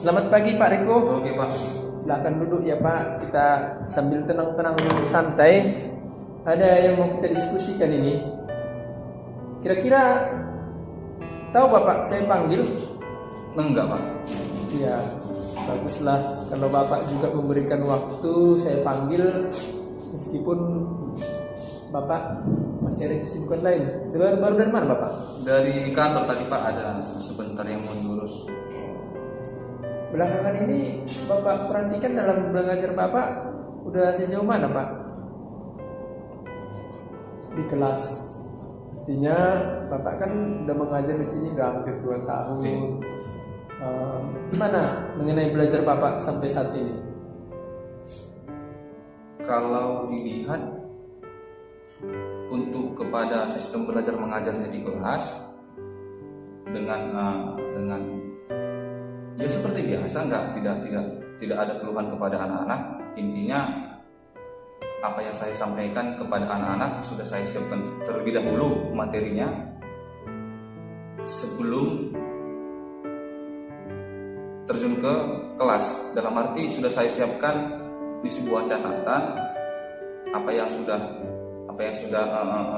Selamat pagi Pak Riko. Oke Pak. Silakan duduk ya Pak. Kita sambil tenang-tenang santai. Ada yang mau kita diskusikan ini. Kira-kira tahu Bapak saya panggil? Enggak Pak. Iya. Baguslah kalau Bapak juga memberikan waktu saya panggil meskipun Bapak masih ada kesibukan lain. Baru dari mana Bapak? Dari kantor tadi Pak, ada sebentar yang mau diurus. Belakangan ini Bapak perhatikan dalam belajar Bapak udah sejauh mana Pak? Di kelas. Artinya Bapak kan udah mengajar di sini udah hampir 2 tahun. Gimana mengenai belajar Bapak sampai saat ini? Kalau dilihat untuk kepada sistem belajar mengajarnya di kelas dengan ya seperti biasa, tidak ada keluhan kepada anak-anak. Intinya apa yang saya sampaikan kepada anak-anak sudah saya siapkan terlebih dahulu materinya sebelum terjun ke kelas. Dalam arti sudah saya siapkan di sebuah catatan apa yang sudah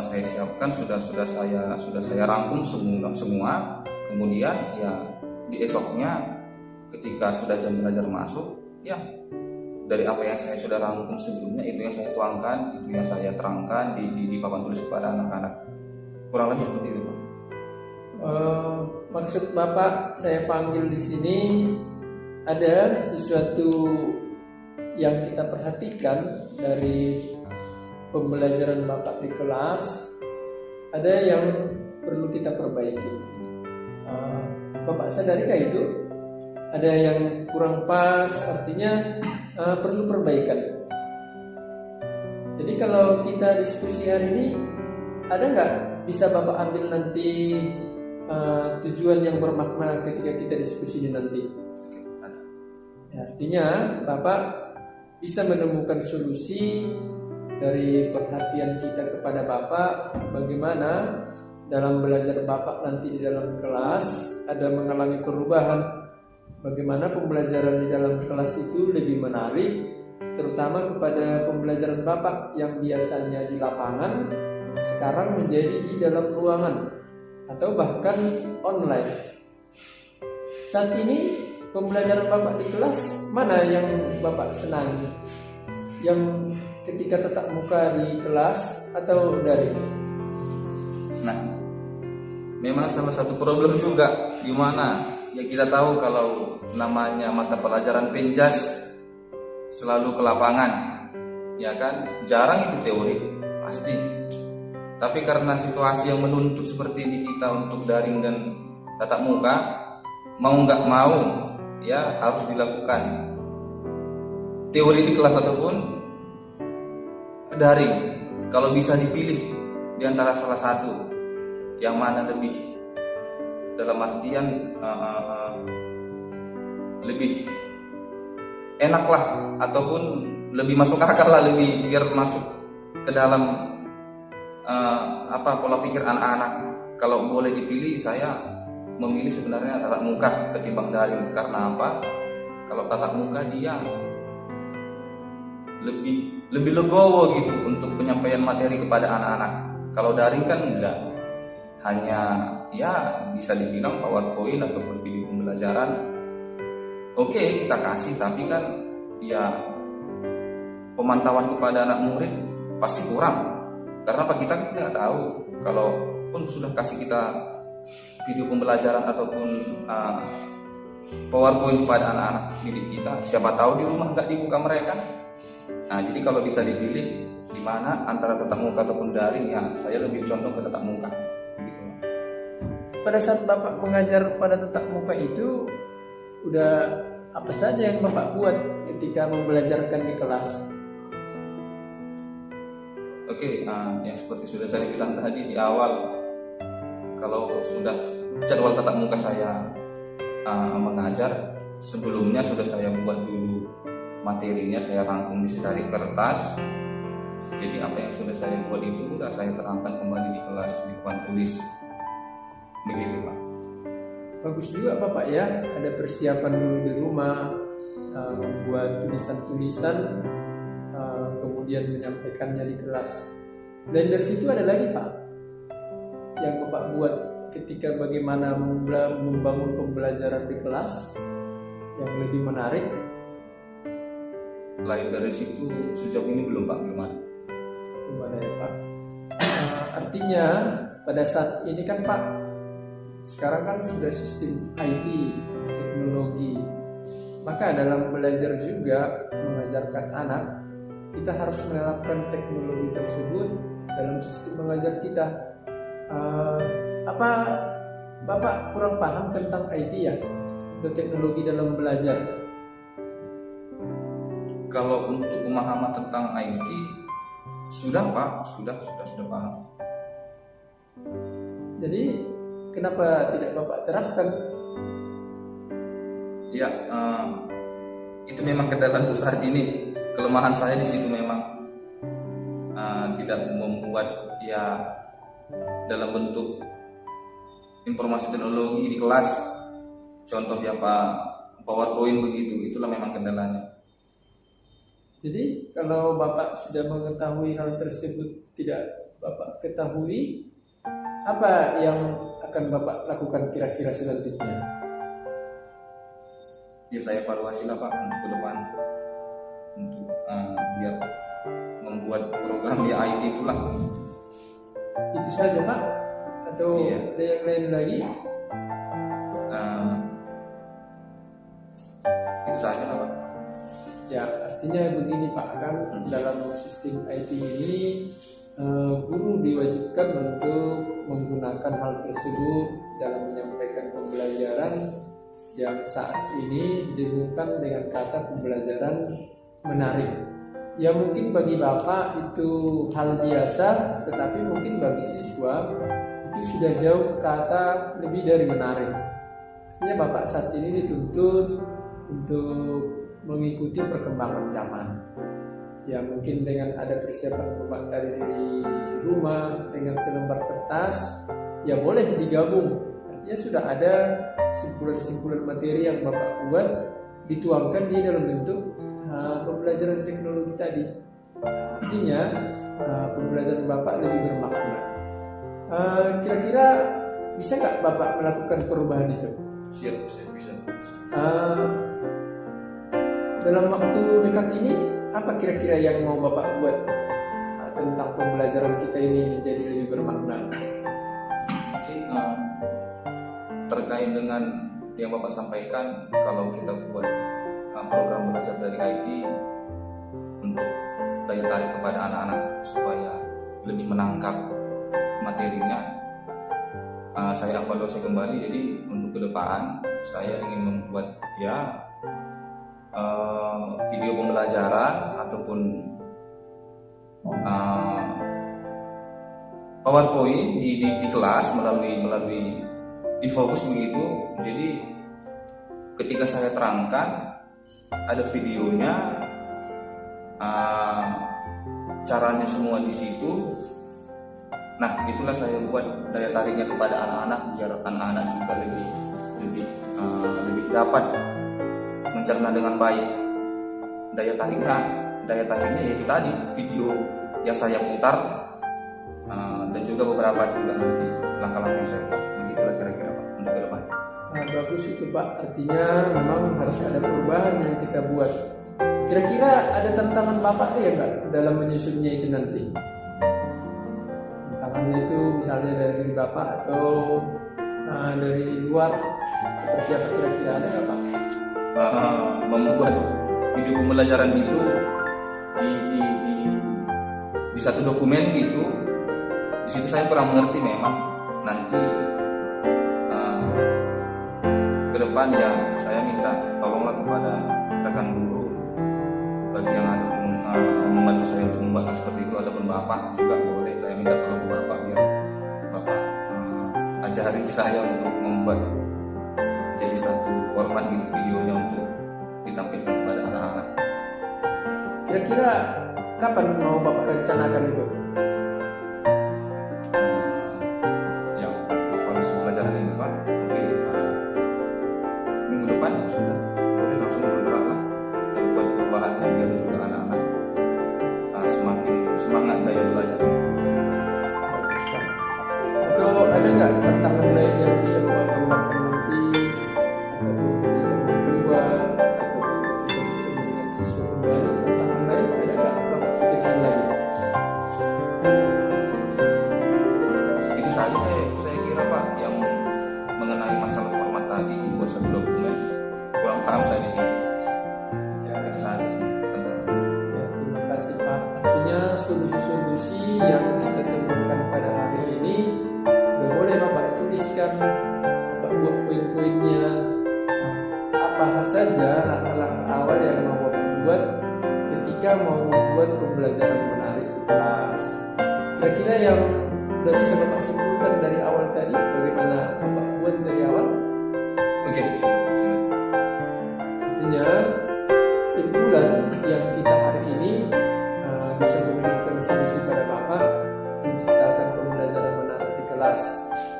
saya siapkan sudah saya rangkum semua. Kemudian ya di esoknya ketika sudah jam belajar masuk, ya dari apa yang saya sudah rangkum sebelumnya itu yang saya tuangkan, itu yang saya terangkan di papan tulis kepada anak-anak. Kurang lebih seperti itu Pak. Maksud Bapak saya panggil di sini ada sesuatu yang kita perhatikan dari pembelajaran Bapak di kelas, ada yang perlu kita perbaiki. Bapak sadarikah itu? Ada yang kurang pas, artinya perlu perbaikan. Jadi kalau kita diskusi hari ini, ada nggak bisa Bapak ambil nanti tujuan yang bermakna ketika kita diskusi ini nanti? Ya, artinya Bapak bisa menemukan solusi dari perhatian kita kepada Bapak, bagaimana dalam belajar Bapak nanti di dalam kelas ada mengalami perubahan, bagaimana pembelajaran di dalam kelas itu lebih menarik, terutama kepada pembelajaran Bapak yang biasanya di lapangan sekarang menjadi di dalam ruangan atau bahkan online. Saat ini pembelajaran Bapak di kelas mana yang Bapak senangi? Yang ketika tatap muka di kelas atau daring? Nah, memang salah satu problem juga di mana ya kita tahu kalau namanya mata pelajaran penjas selalu ke lapangan, ya kan, jarang itu teori pasti. Tapi karena situasi yang menuntut seperti ini kita untuk daring dan tatap muka, mau nggak mau ya harus dilakukan teori di kelas ataupun daring. Kalau bisa dipilih di antara salah satu yang mana lebih dalam artian lebih enak lah ataupun lebih masuk akal lah, lebih biar masuk ke dalam pola pikir anak-anak. Kalau boleh dipilih, saya memilih sebenarnya tatap muka ketimbang daring. Karena apa? Kalau tatap muka dia lebih legowo gitu untuk penyampaian materi kepada anak-anak. Kalau daring kan enggak, hanya ya bisa dibilang PowerPoint ataupun video pembelajaran. Oke, kita kasih, tapi kan ya pemantauan kepada anak murid pasti kurang. Karena apa, kita nggak tahu kalau pun sudah kasih kita video pembelajaran ataupun PowerPoint kepada anak-anak didik kita, siapa tahu di rumah nggak dibuka mereka. Nah, jadi kalau bisa dipilih di mana antara tatap muka ataupun daring, ya saya lebih condong ke tatap muka. Gitu. Pada saat Bapak mengajar pada tatap muka itu, udah apa saja yang Bapak buat ketika membelajarkan di kelas? Oke, yang seperti sudah saya bilang tadi di awal, kalau sudah jadwal tatap muka saya mengajar, sebelumnya sudah saya buat dulu materinya, saya rangkum di secari kertas. Jadi apa yang sudah saya buat itu sudah saya terangkan kembali di kelas di papan tulis. Begitu Pak. bagus juga Bapak ya, ada persiapan dulu di rumah, membuat tulisan-tulisan, kemudian menyampaikannya di kelas. Dan dari situ ada lagi Pak, yang Bapak buat ketika bagaimana membangun pembelajaran di kelas yang lebih menarik. Lain dari situ sejauh ini belum Pak, belum ada. Gimana ya Pak? Artinya pada saat ini kan Pak, sekarang kan sudah sistem IT, teknologi. Maka dalam belajar juga mengajarkan anak, kita harus menerapkan teknologi tersebut dalam sistem mengajar kita. Apa Bapak kurang paham tentang IT ya, atau teknologi dalam belajar? Kalau untuk pemahaman tentang IT sudah Pak, sudah paham. Jadi kenapa tidak Bapak terapkan? Ya, itu memang kendala untuk saat ini. Kelemahan saya di situ memang tidak membuat ya dalam bentuk informasi teknologi di kelas. Contoh ya Pak, PowerPoint begitu, itulah memang kendalanya. Jadi kalau Bapak sudah mengetahui hal tersebut tidak Bapak ketahui, apa yang akan Bapak lakukan kira-kira selanjutnya? Ya saya evaluasi lah Pak untuk ke depan, untuk biar membuat program di IT itulah. Itu saja Pak? Atau Iya. ada yang lain lagi? Itu saja lah Pak. Ya, artinya begini Pak, kan dalam sistem IT ini guru diwajibkan untuk menggunakan hal tersebut dalam menyampaikan pembelajaran yang saat ini didengungkan dengan kata pembelajaran menarik. Ya mungkin bagi Bapak itu hal biasa, tetapi mungkin bagi siswa itu sudah jauh kata lebih dari menarik. Artinya Bapak saat ini dituntut untuk mengikuti perkembangan zaman. Ya mungkin dengan ada persiapan Bapak dari rumah dengan selembar kertas, ya boleh digabung. Artinya sudah ada simpulan-simpulan materi yang Bapak buat, dituangkan di dalam bentuk pembelajaran teknologi tadi. Artinya pembelajaran Bapak lebih bermakna. Kira-kira bisa nggak Bapak melakukan perubahan itu? Siap, bisa. Dalam waktu dekat ini, apa kira-kira yang mau Bapak buat tentang pembelajaran kita ini menjadi lebih bermakna? Oke, terkait dengan yang Bapak sampaikan, kalau kita buat program belajar dari IT untuk daya tarik kepada anak-anak supaya lebih menangkap materinya, saya evaluasi kembali. Jadi untuk ke depan saya ingin membuat ya video pembelajaran ataupun PowerPoint di kelas melalui infobus begitu. Jadi ketika saya terangkan ada videonya, caranya semua di situ. Nah, itulah saya buat daya tariknya kepada anak-anak biar anak-anak juga lebih dapat mencerna dengan baik. Daya tariknya yaitu tadi video yang saya putar, dan juga beberapa juga nanti langkah-langkah yang saya buat. Begitulah kira-kira Pak untuk ke depan. Bagus itu Pak, artinya memang harus ada perubahan yang kita buat. Kira-kira ada tantangan Bapak ya nggak dalam menyusunnya itu nanti? Tantangannya itu misalnya dari diri Bapak atau dari luar, seperti apa kira-kira, ada nggak Pak? Membuat video pembelajaran itu di satu dokumen gitu. Di situ saya kurang mengerti memang. Nanti ke depan ya saya minta tolonglah kepada rekan guru bagi yang ada membantu saya untuk membuat seperti itu, ataupun Bapak juga boleh saya minta tolong ke Bapak biar Bapak ajari saya untuk membuat jadi satu format gitu videonya untuk ditampilkan kepada anak-anak. Kira-kira kapan mau Bapak rencanakan itu? Yang evaluasi pelajaran ini Pak, membuat ketika mau membuat pembelajaran menarik di kelas. Kira-kira yang udah bisa Bapak simpulkan dari awal tadi, bagaimana Bapak buat dari awal? Oke. Artinya simpulan yang kita hari ini bisa memberikan solusi pada Bapak menciptakan pembelajaran menarik di kelas.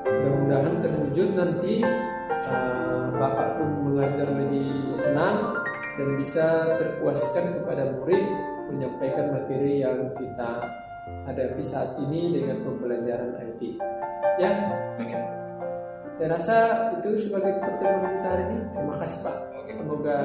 Mudah-mudahan terwujud nanti Bapak pun mengajar lebih senang dan bisa terpuaskan kepada murid menyampaikan materi yang kita hadapi saat ini dengan pembelajaran IT. Ya, Oke. saya rasa itu sebagai pertemuan kita hari ini. Terima kasih Pak. Oke. Semoga